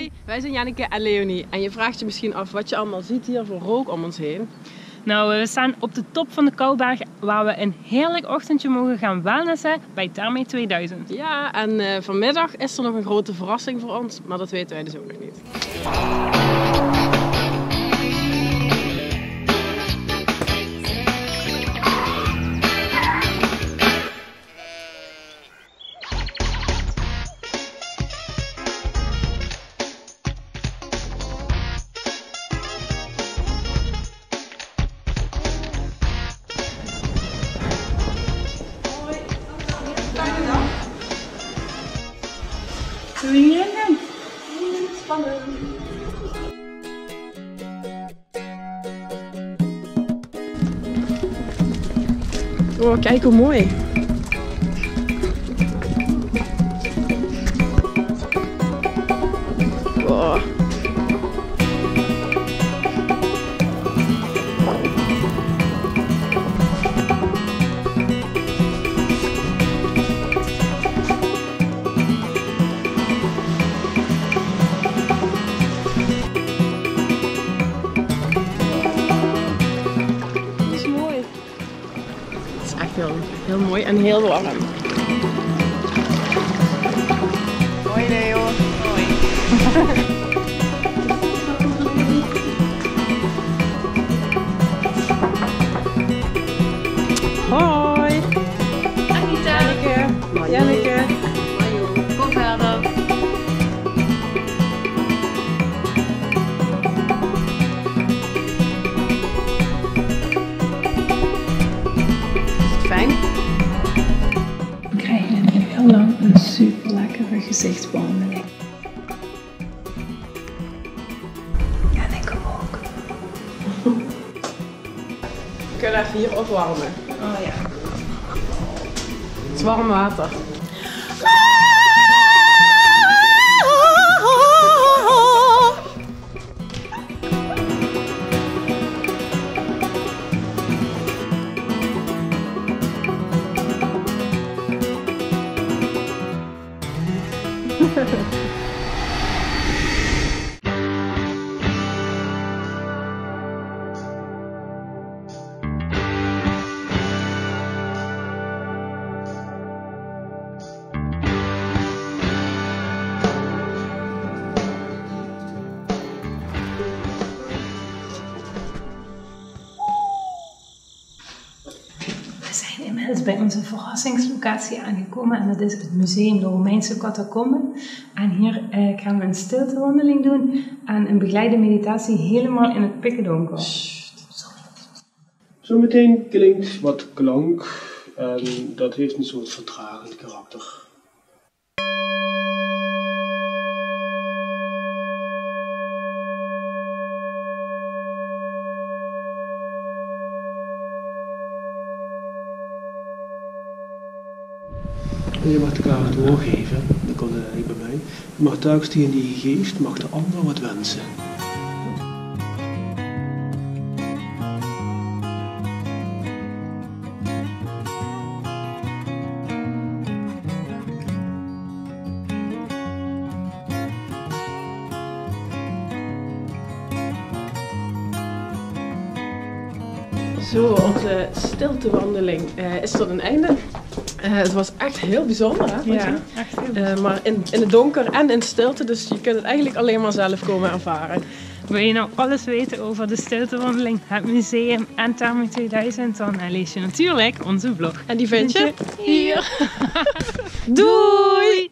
Hoi, wij zijn Janneke en Leonie. En je vraagt je misschien af wat je allemaal ziet hier voor rook om ons heen. Nou, we staan op de top van de Kouberg waar we een heerlijk ochtendje mogen gaan wellnessen bij Thermae 2000. Ja, en vanmiddag is er nog een grote verrassing voor ons, maar dat weten wij dus ook nog niet. Zullen we hierin gaan? Spannend. Oh, kijk hoe mooi. Oh. Heel mooi en heel warm. Hoi Leo. Hoi. Hoi. Anita. Janneke. Kom verder. Fijn. We krijgen nu heel lang een super lekkere gezichtsbehandeling. Ja, en ik ook. We kunnen even hier opwarmen. Oh ja. Het is warm water. We zijn inmiddels bij onze verrassingslocatie aangekomen en dat is het museum de Romeinse catacomben. En hier gaan we een stiltewandeling doen en een begeleide meditatie helemaal in het pikkendonker. Zometeen klinkt wat klank en dat heeft een soort vertragend karakter. Je mag de kaart doorgeven, dat kan niet bij mij. Je mag telkens tegen die geest, mag de ander wat wensen. Zo, onze stiltewandeling is tot een einde. Het was echt heel bijzonder, hè? Ja, echt heel. Maar in het donker en in stilte, dus je kunt het eigenlijk alleen maar zelf komen ervaren. Wil je nou alles weten over de stiltewandeling, het museum en Thermae 2000, dan lees je natuurlijk onze vlog. En die vind je hier. Doei!